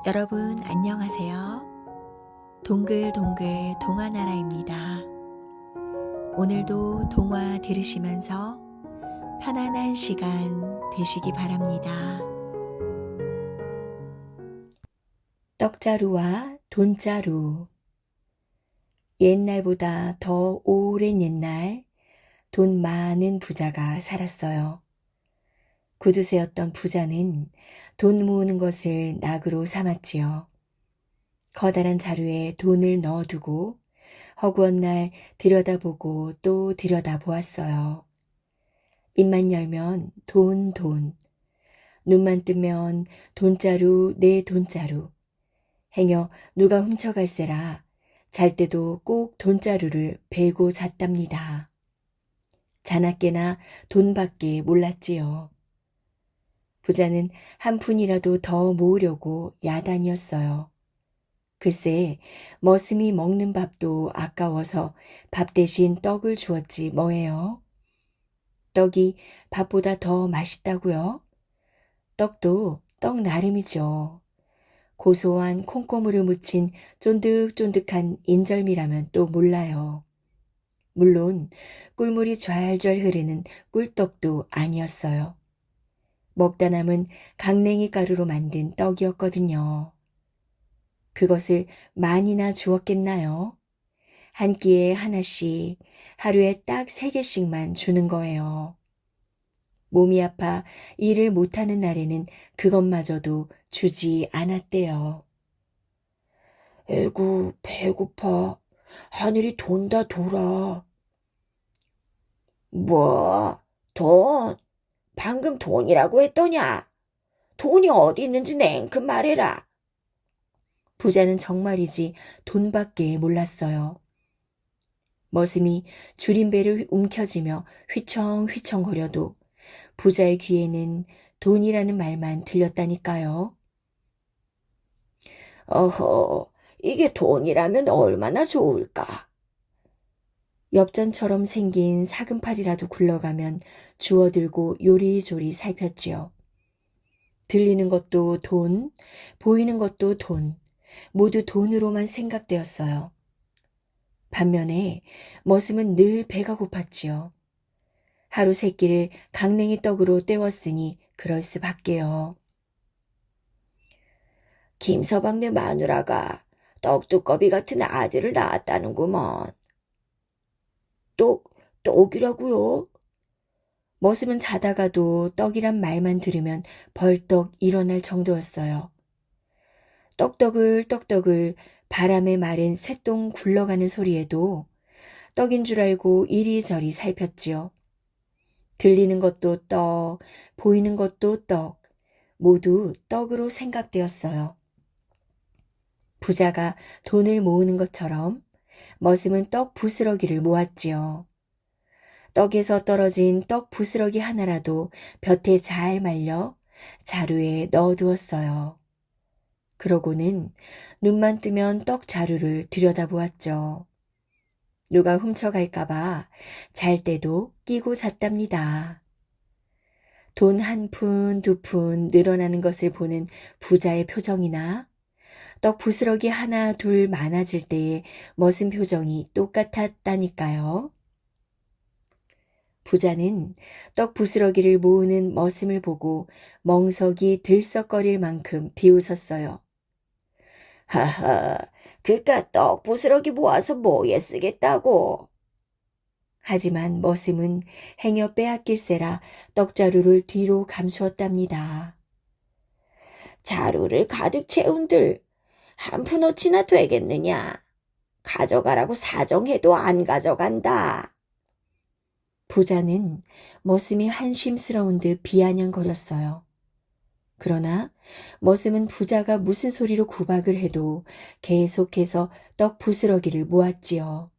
여러분 안녕하세요. 동글동글 동화나라입니다. 오늘도 동화 들으시면서 편안한 시간 되시기 바랍니다. 떡자루와 돈자루. 옛날보다 더 오랜 옛날 돈 많은 부자가 살았어요. 구두쇠였던 부자는 돈 모으는 것을 낙으로 삼았지요. 커다란 자루에 돈을 넣어두고 허구한 날 들여다보고 또 들여다보았어요. 입만 열면 돈, 돈. 눈만 뜨면 돈자루, 내 돈자루. 행여 누가 훔쳐갈세라 잘 때도 꼭 돈자루를 베고 잤답니다. 자나깨나 돈밖에 몰랐지요. 부자는 한 푼이라도 더 모으려고 야단이었어요. 글쎄, 머슴이 먹는 밥도 아까워서 밥 대신 떡을 주었지 뭐예요. 떡이 밥보다 더 맛있다고요? 떡도 떡 나름이죠. 고소한 콩고물을 묻힌 쫀득쫀득한 인절미라면 또 몰라요. 물론 꿀물이 좌알좌알 흐르는 꿀떡도 아니었어요. 먹다 남은 강냉이 가루로 만든 떡이었거든요. 그것을 많이나 주었겠나요? 한 끼에 하나씩, 하루에 딱 3개씩만 주는 거예요. 몸이 아파 일을 못하는 날에는 그것마저도 주지 않았대요. 에구, 배고파. 하늘이 돈다 돌아. 뭐? 돈? 방금 돈이라고 했더냐? 돈이 어디 있는지 냉큼 말해라. 부자는 정말이지 돈밖에 몰랐어요. 머슴이 줄임배를 움켜쥐며 휘청휘청거려도 부자의 귀에는 돈이라는 말만 들렸다니까요. 어허, 이게 돈이라면 얼마나 좋을까? 엽전처럼 생긴 사금팔이라도 굴러가면 주워들고 요리조리 살폈지요. 들리는 것도 돈, 보이는 것도 돈, 모두 돈으로만 생각되었어요. 반면에 머슴은 늘 배가 고팠지요. 하루 3끼를 강냉이 떡으로 때웠으니 그럴 수밖에요. 김서방네 마누라가 떡두꺼비 같은 아들을 낳았다는구먼. 떡이라고요? 머슴은 자다가도 떡이란 말만 들으면 벌떡 일어날 정도였어요. 떡떡을 바람에 마른 쇠똥 굴러가는 소리에도 떡인 줄 알고 이리저리 살폈지요. 들리는 것도 떡, 보이는 것도 떡, 모두 떡으로 생각되었어요. 부자가 돈을 모으는 것처럼 머슴은 떡 부스러기를 모았지요. 떡에서 떨어진 떡 부스러기 하나라도 볕에 잘 말려 자루에 넣어두었어요. 그러고는 눈만 뜨면 떡 자루를 들여다보았죠. 누가 훔쳐갈까봐 잘 때도 끼고 잤답니다. 돈 1푼, 2푼 늘어나는 것을 보는 부자의 표정이나 떡 부스러기 하나, 둘 많아질 때의 머슴 표정이 똑같았다니까요. 부자는 떡 부스러기를 모으는 머슴을 보고 멍석이 들썩거릴 만큼 비웃었어요. 하하, 그깟 떡 부스러기 모아서 뭐에 쓰겠다고. 하지만 머슴은 행여 빼앗길세라 떡자루를 뒤로 감추었답니다. 자루를 가득 채운들 1푼어치나 되겠느냐? 가져가라고 사정해도 안 가져간다. 부자는 머슴이 한심스러운 듯 비아냥거렸어요. 그러나 머슴은 부자가 무슨 소리로 구박을 해도 계속해서 떡 부스러기를 모았지요.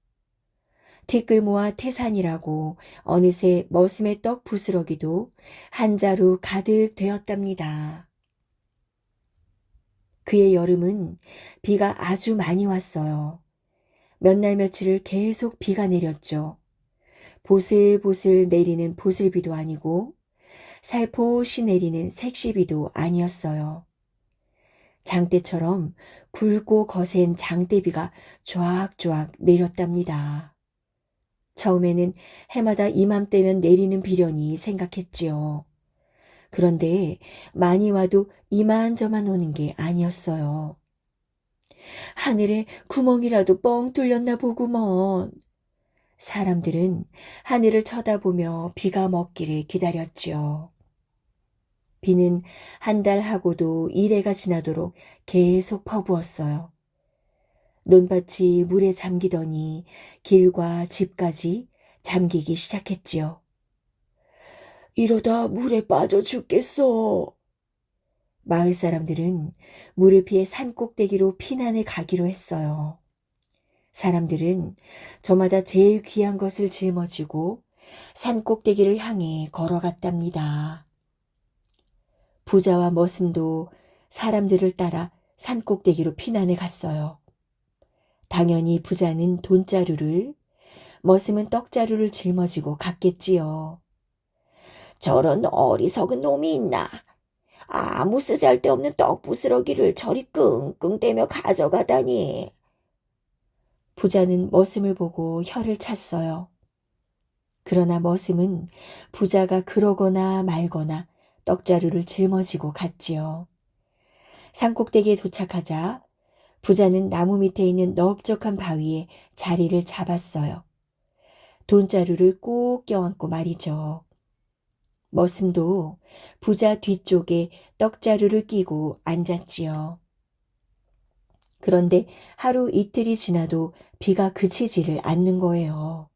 티끌 모아 태산이라고 어느새 머슴의 떡 부스러기도 한 자루 가득 되었답니다. 그의 여름은 비가 아주 많이 왔어요. 몇 날 며칠을 계속 비가 내렸죠. 보슬보슬 내리는 보슬비도 아니고 살포시 내리는 색시비도 아니었어요. 장대처럼 굵고 거센 장대비가 쫙쫙 내렸답니다. 처음에는 해마다 이맘때면 내리는 비려니 생각했지요. 그런데 많이 와도 이만저만 오는 게 아니었어요. 하늘에 구멍이라도 뻥 뚫렸나 보구먼. 사람들은 하늘을 쳐다보며 비가 먹기를 기다렸지요. 비는 한 달 하고도 이래가 지나도록 계속 퍼부었어요. 논밭이 물에 잠기더니 길과 집까지 잠기기 시작했지요. 이러다 물에 빠져 죽겠어. 마을 사람들은 물을 피해 산 꼭대기로 피난을 가기로 했어요. 사람들은 저마다 제일 귀한 것을 짊어지고 산 꼭대기를 향해 걸어갔답니다. 부자와 머슴도 사람들을 따라 산 꼭대기로 피난을 갔어요. 당연히 부자는 돈자루를, 머슴은 떡자루를 짊어지고 갔겠지요. 저런 어리석은 놈이 있나? 아무 쓰잘데없는 떡 부스러기를 저리 끙끙대며 가져가다니. 부자는 머슴을 보고 혀를 찼어요. 그러나 머슴은 부자가 그러거나 말거나 떡자루를 짊어지고 갔지요. 산꼭대기에 도착하자 부자는 나무 밑에 있는 넓적한 바위에 자리를 잡았어요. 돈자루를 꼭 껴안고 말이죠. 머슴도 부자 뒤쪽에 떡자루를 끼고 앉았지요. 그런데 하루 이틀이 지나도 비가 그치지를 않는 거예요.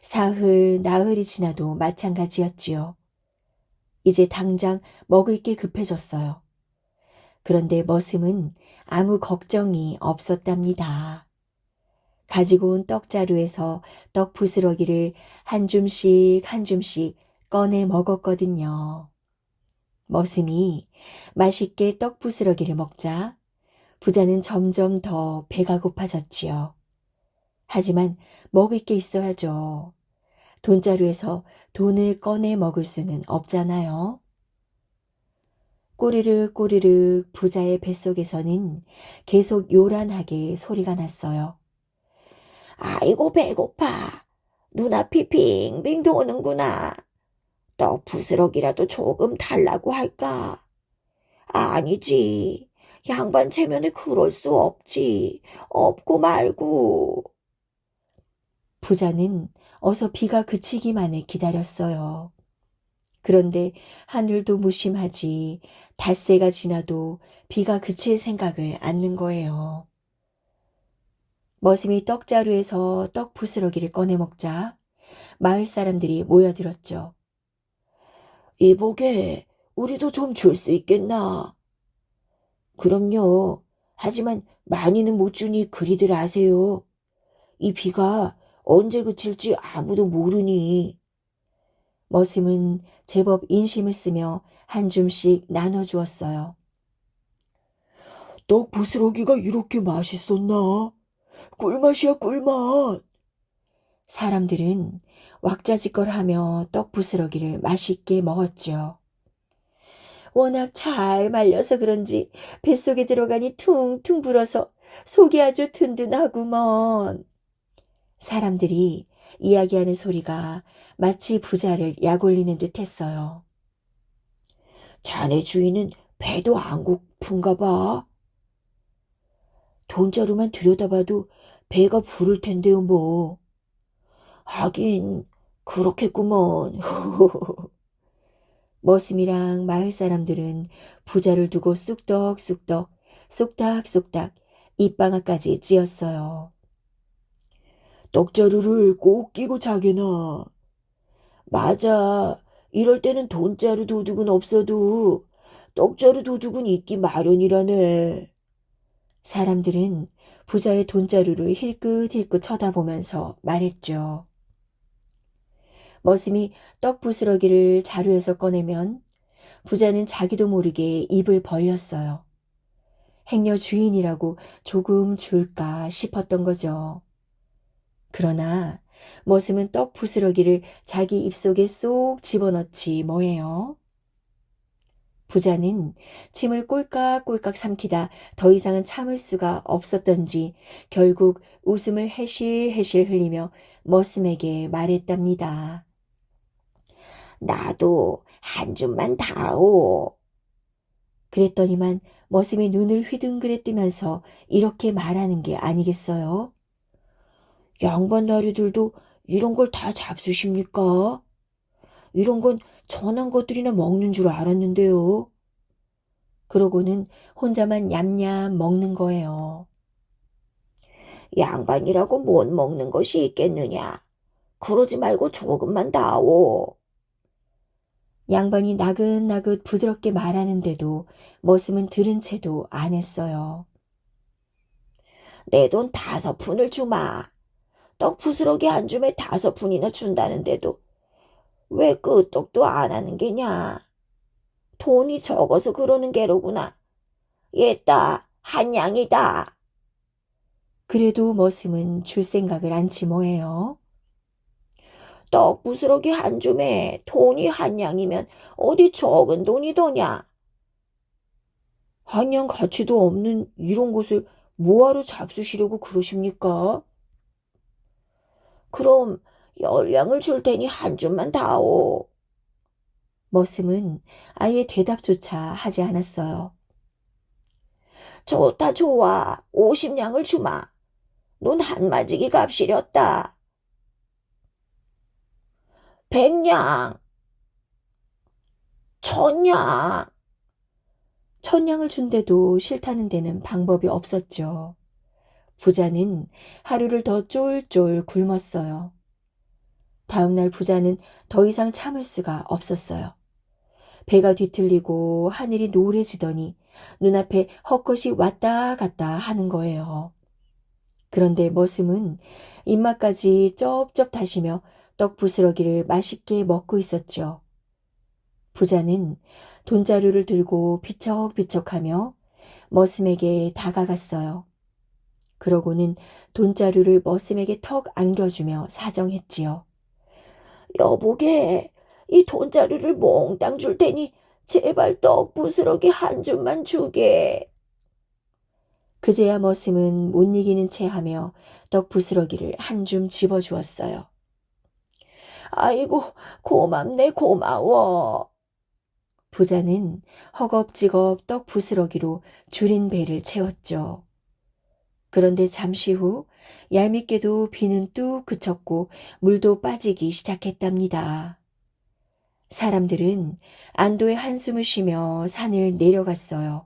사흘, 나흘이 지나도 마찬가지였지요. 이제 당장 먹을 게 급해졌어요. 그런데 머슴은 아무 걱정이 없었답니다. 가지고 온 떡자루에서 떡 부스러기를 한 줌씩 한 줌씩 꺼내 먹었거든요. 머슴이 맛있게 떡 부스러기를 먹자 부자는 점점 더 배가 고파졌지요. 하지만 먹을 게 있어야죠. 돈자루에서 돈을 꺼내 먹을 수는 없잖아요. 꼬르륵 꼬르륵 부자의 뱃속에서는 계속 요란하게 소리가 났어요. 아이고 배고파. 눈앞이 빙빙 도는구나. 떡 부스러기라도 조금 달라고 할까? 아니지. 양반 체면에 그럴 수 없지. 없고 말고. 부자는 어서 비가 그치기만을 기다렸어요. 그런데 하늘도 무심하지 닷새가 지나도 비가 그칠 생각을 않는 거예요. 머슴이 떡자루에서 떡 부스러기를 꺼내 먹자 마을 사람들이 모여들었죠. 이보게, 우리도 좀 줄 수 있겠나? 그럼요. 하지만 많이는 못 주니 그리들 아세요. 이 비가 언제 그칠지 아무도 모르니. 머슴은 제법 인심을 쓰며 한 줌씩 나눠주었어요. 떡 부스러기가 이렇게 맛있었나? 꿀맛이야 꿀맛. 사람들은 왁자지껄하며 떡 부스러기를 맛있게 먹었죠. 워낙 잘 말려서 그런지 뱃속에 들어가니 퉁퉁 불어서 속이 아주 든든하구먼. 사람들이 이야기하는 소리가 마치 부자를 약올리는 듯 했어요. 자네 주인은 배도 안 고픈가 봐. 돈자루만 들여다봐도 배가 부를 텐데요 뭐. 하긴 그렇겠구먼. 머슴이랑 마을 사람들은 부자를 두고 쑥덕쑥덕 쏙닥쏙닥 입방아까지 찧었어요. 떡자루를 꼭 끼고 자게나. 맞아. 이럴 때는 돈자루 도둑은 없어도 떡자루 도둑은 있기 마련이라네. 사람들은 부자의 돈자루를 힐끗힐끗 쳐다보면서 말했죠. 머슴이 떡 부스러기를 자루에서 꺼내면 부자는 자기도 모르게 입을 벌렸어요. 행여 주인이라고 조금 줄까 싶었던 거죠. 그러나 머슴은 떡 부스러기를 자기 입속에 쏙 집어넣지 뭐예요. 부자는 침을 꼴깍꼴깍 삼키다 더 이상은 참을 수가 없었던지 결국 웃음을 해실해실 흘리며 머슴에게 말했답니다. 나도 한 줌만 다오. 그랬더니만 머슴이 눈을 휘둥그레 뜨면서 이렇게 말하는 게 아니겠어요? 양반 나리들도 이런 걸 다 잡수십니까? 이런 건 천한 것들이나 먹는 줄 알았는데요. 그러고는 혼자만 냠냠 먹는 거예요. 양반이라고 못 먹는 것이 있겠느냐? 그러지 말고 조금만 다오. 양반이 나긋나긋 부드럽게 말하는데도 머슴은 들은 채도 안 했어요. 내 돈 5푼을 주마. 떡 부스러기 한 줌에 5푼이나 준다는데도 왜 끄떡도 안 하는 게냐? 돈이 적어서 그러는 게로구나. 옛다, 한 양이다. 그래도 머슴은 줄 생각을 않지 뭐예요. 떡 부스러기 한 줌에 돈이 한 양이면 어디 적은 돈이더냐? 한 양 가치도 없는 이런 것을 뭐하러 잡수시려고 그러십니까? 그럼 10양을 줄 테니 한 줌만 다오. 머슴은 아예 대답조차 하지 않았어요. 좋다 좋아. 50냥을 주마. 눈 한마지기 값이렸다. 100냥. 1000냥. 1000냥을 준대도 싫다는 데는 방법이 없었죠. 부자는 하루를 더 쫄쫄 굶었어요. 다음날 부자는 더 이상 참을 수가 없었어요. 배가 뒤틀리고 하늘이 노래지더니 눈앞에 헛것이 왔다 갔다 하는 거예요. 그런데 머슴은 입맛까지 쩝쩝 다시며 떡 부스러기를 맛있게 먹고 있었죠. 부자는 돈자루를 들고 비척비척하며 머슴에게 다가갔어요. 그러고는 돈자루를 머슴에게 턱 안겨주며 사정했지요. 여보게, 이 돈자루를 몽땅 줄 테니 제발 떡 부스러기 한 줌만 주게. 그제야 머슴은 못 이기는 채 하며 떡 부스러기를 한 줌 집어주었어요. 아이고, 고맙네, 고마워. 부자는 허겁지겁 떡 부스러기로 줄인 배를 채웠죠. 그런데 잠시 후 얄밉게도 비는 뚝 그쳤고 물도 빠지기 시작했답니다. 사람들은 안도의 한숨을 쉬며 산을 내려갔어요.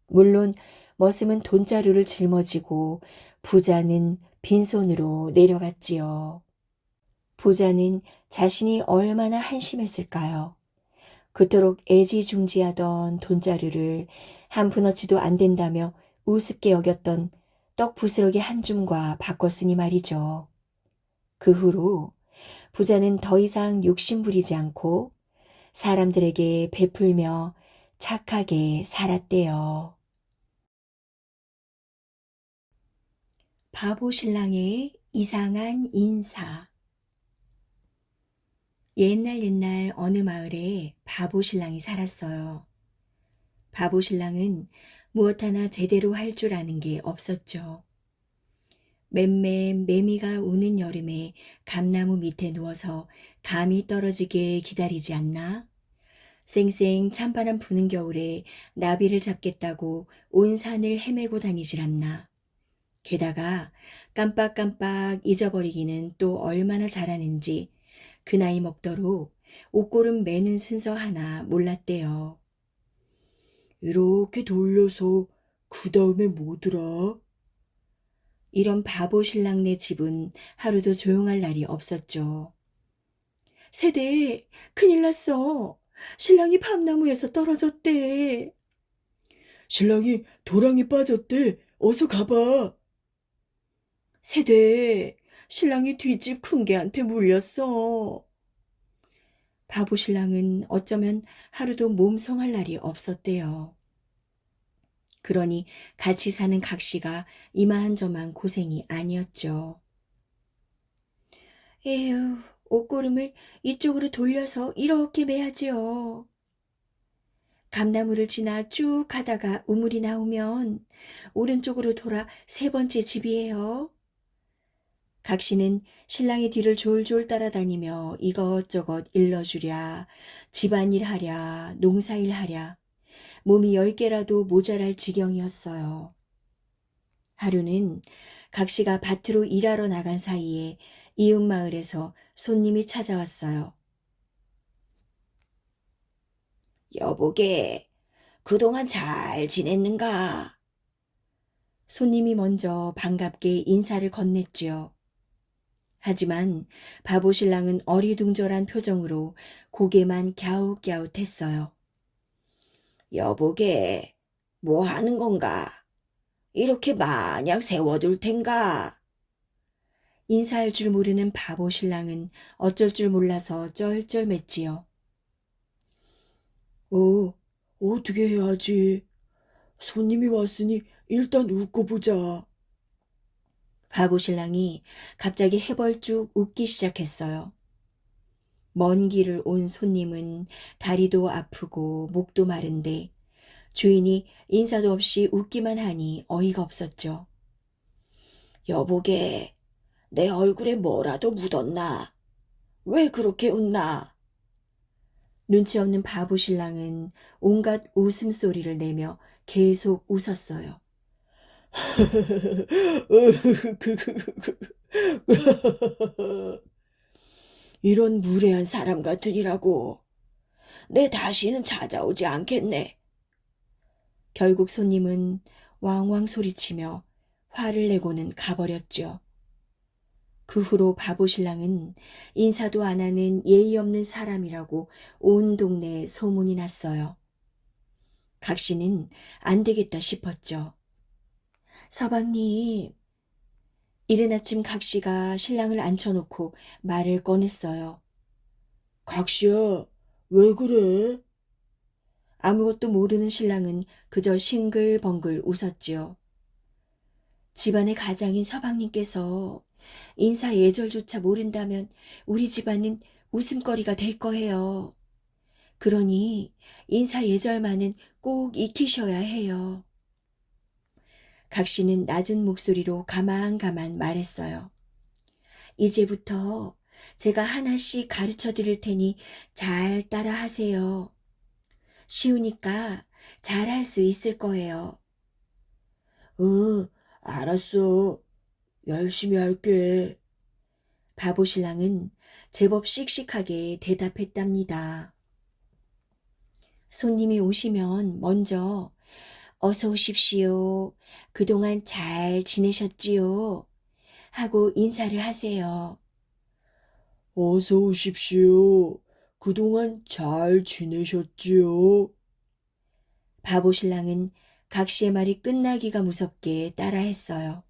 물론 머슴은 돈자루를 짊어지고 부자는 빈손으로 내려갔지요. 부자는 자신이 얼마나 한심했을까요? 그토록 애지중지하던 돈자루를 한 푼어치도 안 된다며 우습게 여겼던 떡 부스러기 한 줌과 바꿨으니 말이죠. 그 후로 부자는 더 이상 욕심 부리지 않고 사람들에게 베풀며 착하게 살았대요. 바보 신랑의 이상한 인사. 옛날 어느 마을에 바보 신랑이 살았어요. 바보 신랑은 무엇 하나 제대로 할 줄 아는 게 없었죠. 맴맴 매미가 우는 여름에 감나무 밑에 누워서 감이 떨어지게 기다리지 않나? 쌩쌩 찬바람 부는 겨울에 나비를 잡겠다고 온 산을 헤매고 다니질 않나? 게다가 깜빡깜빡 잊어버리기는 또 얼마나 잘하는지 그 나이 먹도록 옷고름 매는 순서 하나 몰랐대요. 이렇게 돌려서 그 다음에 뭐더라? 이런 바보 신랑네 집은 하루도 조용할 날이 없었죠. 세대, 큰일 났어. 신랑이 밤나무에서 떨어졌대. 신랑이 도랑에 빠졌대. 어서 가봐. 세대, 신랑이 뒷집 큰개한테 물렸어. 바보 신랑은 어쩌면 하루도 몸성할 날이 없었대요. 그러니 같이 사는 각시가 이만저만 고생이 아니었죠. 에휴, 옷고름을 이쪽으로 돌려서 이렇게 매야지요. 감나무를 지나 쭉 가다가 우물이 나오면 오른쪽으로 돌아 세 번째 집이에요. 각 씨는 신랑의 뒤를 졸졸 따라다니며 이것저것 일러주랴, 집안일 하랴, 농사일 하랴, 몸이 10개라도 모자랄 지경이었어요. 하루는 각 씨가 밭으로 일하러 나간 사이에 이웃 마을에서 손님이 찾아왔어요. 여보게, 그동안 잘 지냈는가? 손님이 먼저 반갑게 인사를 건넸지요. 하지만 바보 신랑은 어리둥절한 표정으로 고개만 갸웃갸웃했어요. 여보게, 뭐 하는 건가? 이렇게 마냥 세워둘 텐가? 인사할 줄 모르는 바보 신랑은 어쩔 줄 몰라서 쩔쩔맸지요. 어떻게 해야지? 손님이 왔으니 일단 웃고 보자. 바보 신랑이 갑자기 해벌쭉 웃기 시작했어요. 먼 길을 온 손님은 다리도 아프고 목도 마른데 주인이 인사도 없이 웃기만 하니 어이가 없었죠. 여보게, 내 얼굴에 뭐라도 묻었나? 왜 그렇게 웃나? 눈치 없는 바보 신랑은 온갖 웃음소리를 내며 계속 웃었어요. 이런 무례한 사람 같으니라고. 내 다시는 찾아오지 않겠네. 결국 손님은 왕왕 소리치며 화를 내고는 가버렸죠. 그 후로 바보 신랑은 인사도 안 하는 예의 없는 사람이라고 온 동네에 소문이 났어요. 각 씨는 안 되겠다 싶었죠. 서방님, 이른 아침 각 씨가 신랑을 앉혀놓고 말을 꺼냈어요. 각 씨야, 왜 그래? 아무것도 모르는 신랑은 그저 싱글벙글 웃었지요. 집안의 가장인 서방님께서 인사 예절조차 모른다면 우리 집안은 웃음거리가 될 거예요. 그러니 인사 예절만은 꼭 익히셔야 해요. 각 씨는 낮은 목소리로 가만가만 말했어요. 이제부터 제가 하나씩 가르쳐 드릴 테니 잘 따라 하세요. 쉬우니까 잘 할 수 있을 거예요. 알았어. 열심히 할게. 바보 신랑은 제법 씩씩하게 대답했답니다. 손님이 오시면 먼저 어서 오십시오. 그동안 잘 지내셨지요? 하고 인사를 하세요. 어서 오십시오. 그동안 잘 지내셨지요? 바보 신랑은 각 씨의 말이 끝나기가 무섭게 따라했어요.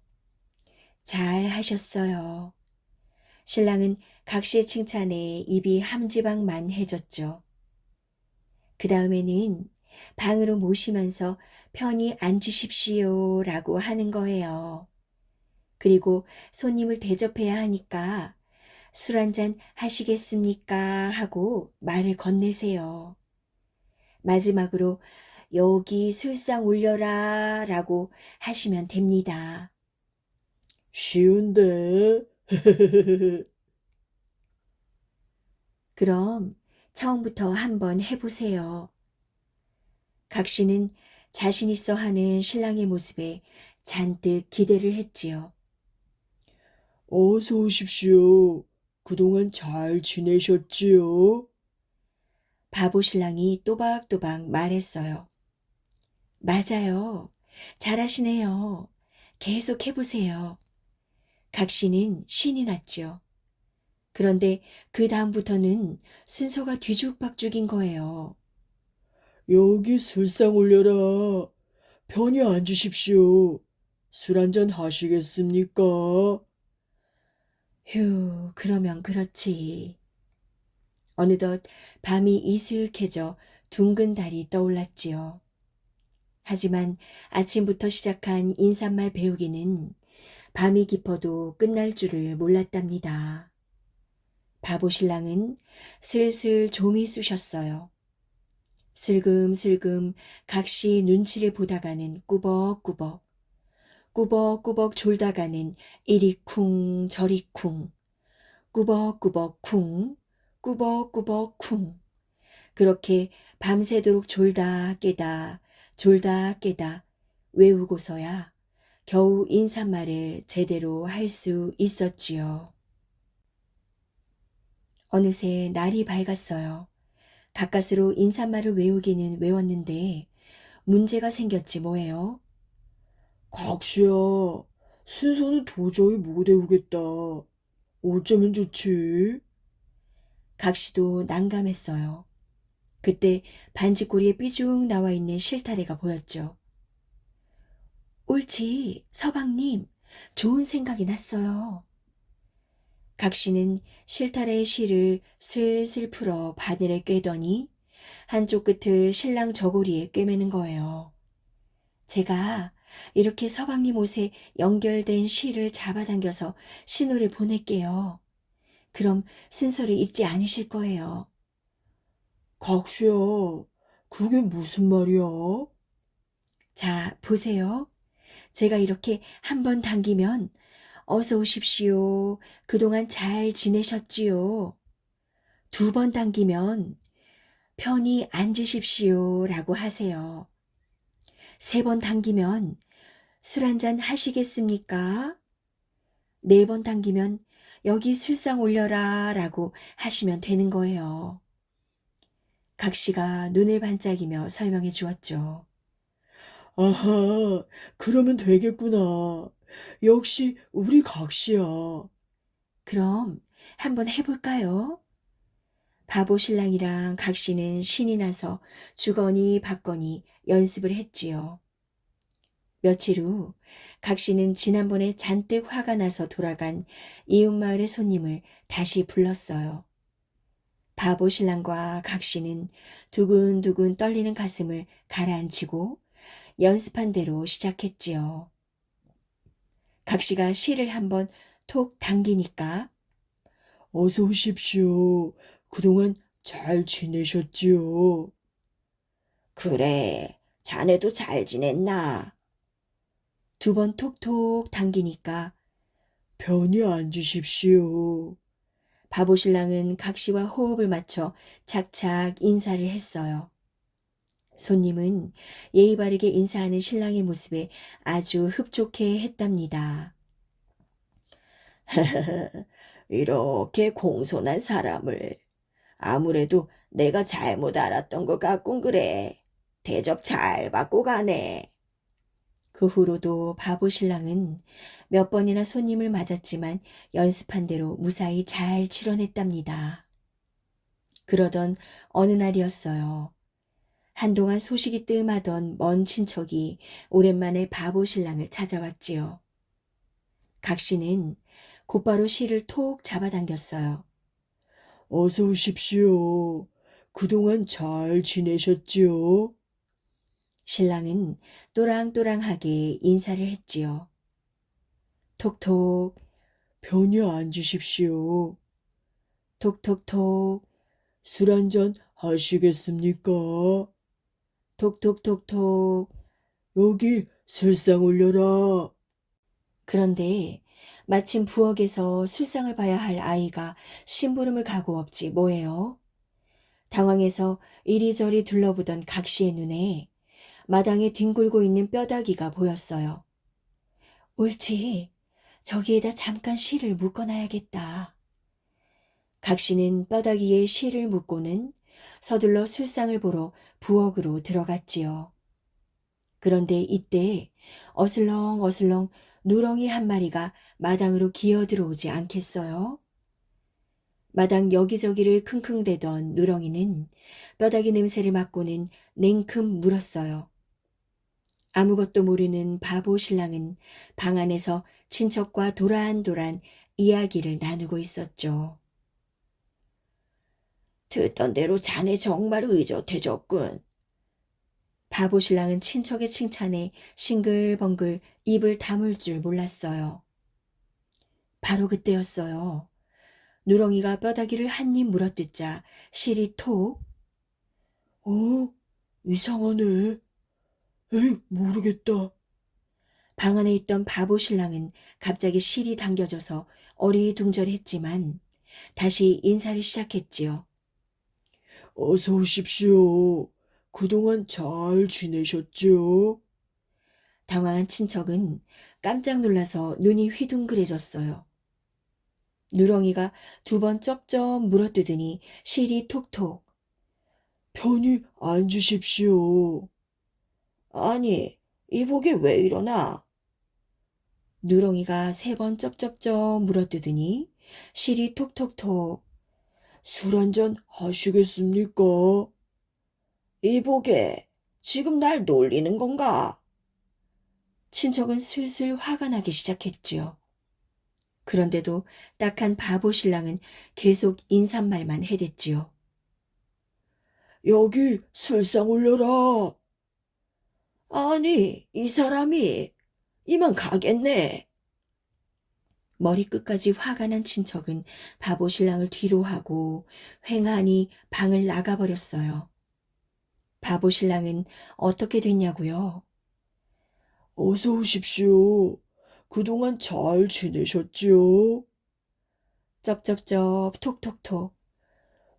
잘 하셨어요. 신랑은 각 씨의 칭찬에 입이 함지박만해졌죠. 그 다음에는 방으로 모시면서 편히 앉으십시오라고 하는 거예요. 그리고 손님을 대접해야 하니까 술 한잔 하시겠습니까? 하고 말을 건네세요. 마지막으로 여기 술상 올려라 라고 하시면 됩니다. 쉬운데? 그럼 처음부터 한번 해보세요. 각 씨는 자신 있어 하는 신랑의 모습에 잔뜩 기대를 했지요. 어서 오십시오. 그동안 잘 지내셨지요? 바보 신랑이 또박또박 말했어요. 맞아요. 잘하시네요. 계속 해보세요. 각 씨는 신이 났죠. 그런데 그 다음부터는 순서가 뒤죽박죽인 거예요. 여기 술상 올려라. 편히 앉으십시오. 술 한잔 하시겠습니까? 휴, 그러면 그렇지. 어느덧 밤이 이슥해져 둥근 달이 떠올랐지요. 하지만 아침부터 시작한 인사말 배우기는 밤이 깊어도 끝날 줄을 몰랐답니다. 바보 신랑은 슬슬 좀이 쑤셨어요. 슬금슬금 각시 눈치를 보다가는 꾸벅꾸벅, 꾸벅꾸벅 졸다가는 이리 쿵 저리 쿵, 꾸벅꾸벅 쿵, 꾸벅꾸벅 쿵. 그렇게 밤새도록 졸다 깨다, 졸다 깨다 외우고서야 겨우 인사말을 제대로 할 수 있었지요. 어느새 날이 밝았어요. 가까스로 인사말을 외우기는 외웠는데 문제가 생겼지 뭐예요. 각시야, 순서는 도저히 못 외우겠다. 어쩌면 좋지? 각시도 난감했어요. 그때 반지꼬리에 삐죽 나와 있는 실타래가 보였죠. 옳지, 서방님. 좋은 생각이 났어요. 각시는 실타래의 실을 슬슬 풀어 바늘에 꿰더니 한쪽 끝을 신랑 저고리에 꿰매는 거예요. 제가 이렇게 서방님 옷에 연결된 실을 잡아당겨서 신호를 보낼게요. 그럼 순서를 잊지 않으실 거예요. 각시야, 그게 무슨 말이야? 자, 보세요. 제가 이렇게 한 번 당기면 어서 오십시오. 그동안 잘 지내셨지요? 두 번 당기면 편히 앉으십시오. 라고 하세요. 세 번 당기면 술 한잔 하시겠습니까? 네 번 당기면 여기 술상 올려라 라고 하시면 되는 거예요. 각시가 눈을 반짝이며 설명해 주었죠. 아하, 그러면 되겠구나. 역시 우리 각시야. 그럼 한번 해볼까요? 바보 신랑이랑 각시는 신이 나서 주거니 받거니 연습을 했지요. 며칠 후 각시는 지난번에 잔뜩 화가 나서 돌아간 이웃마을의 손님을 다시 불렀어요. 바보 신랑과 각시는 두근두근 떨리는 가슴을 가라앉히고 연습한 대로 시작했지요. 각시가 실을 한번 톡 당기니까 어서 오십시오. 그동안 잘 지내셨지요? 그래, 자네도 잘 지냈나? 두 번 톡톡 당기니까 편히 앉으십시오. 바보 신랑은 각시와 호흡을 맞춰 착착 인사를 했어요. 손님은 예의 바르게 인사하는 신랑의 모습에 아주 흡족해 했답니다. 이렇게 공손한 사람을 아무래도 내가 잘못 알았던 것 같군 그래. 대접 잘 받고 가네. 그 후로도 바보 신랑은 몇 번이나 손님을 맞았지만 연습한 대로 무사히 잘 치러냈답니다. 그러던 어느 날이었어요. 한동안 소식이 뜸하던 먼 친척이 오랜만에 바보 신랑을 찾아왔지요. 각시는 곧바로 실을 톡 잡아당겼어요. 어서 오십시오. 그동안 잘 지내셨지요? 신랑은 또랑또랑하게 인사를 했지요. 톡톡, 편히 앉으십시오. 톡톡톡, 술 한잔 하시겠습니까? 톡톡톡톡. 여기 술상 올려라. 그런데 마침 부엌에서 술상을 봐야 할 아이가 심부름을 가고 없지 뭐예요. 당황해서 이리저리 둘러보던 각시의 눈에 마당에 뒹굴고 있는 뼈다귀가 보였어요. 옳지. 저기에다 잠깐 실을 묶어놔야겠다. 각시는 뼈다귀에 실을 묶고는 서둘러 술상을 보러 부엌으로 들어갔지요. 그런데 이때 어슬렁어슬렁 누렁이 한 마리가 마당으로 기어 들어오지 않겠어요? 마당 여기저기를 킁킁대던 누렁이는 뼈다귀 냄새를 맡고는 냉큼 물었어요. 아무것도 모르는 바보 신랑은 방 안에서 친척과 도란도란 이야기를 나누고 있었죠. 듣던 대로 자네 정말 의젓해졌군. 바보 신랑은 친척의 칭찬에 싱글벙글 입을 다물 줄 몰랐어요. 바로 그때였어요. 누렁이가 뼈다귀를 한 입 물어뜯자 실이 톡. 어? 이상하네. 에이, 모르겠다. 방 안에 있던 바보 신랑은 갑자기 실이 당겨져서 어리둥절했지만 다시 인사를 시작했지요. 어서 오십시오. 그동안 잘 지내셨지요? 당황한 친척은 깜짝 놀라서 눈이 휘둥그레졌어요. 누렁이가 두 번 쩝쩝 물어뜯으니 실이 톡톡. 편히 앉으십시오. 아니, 이복이 왜 이러나? 누렁이가 세 번 쩝쩝쩝 물어뜯으니 실이 톡톡톡. 술 한잔 하시겠습니까? 이복에 지금 날 놀리는 건가? 친척은 슬슬 화가 나기 시작했지요. 그런데도 딱한 바보 신랑은 계속 인사말만 해댔지요. 여기 술상 올려라. 아니, 이 사람이 이만 가겠네. 머리끝까지 화가 난 친척은 바보 신랑을 뒤로 하고 횡하니 방을 나가버렸어요. 바보 신랑은 어떻게 됐냐고요? 어서 오십시오. 그동안 잘 지내셨지요? 쩝쩝쩝 톡톡톡.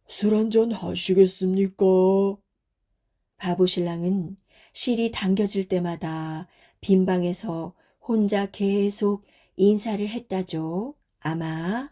술 한잔 하시겠습니까? 바보 신랑은 실이 당겨질 때마다 빈방에서 혼자 계속 인사를 했다죠. 아마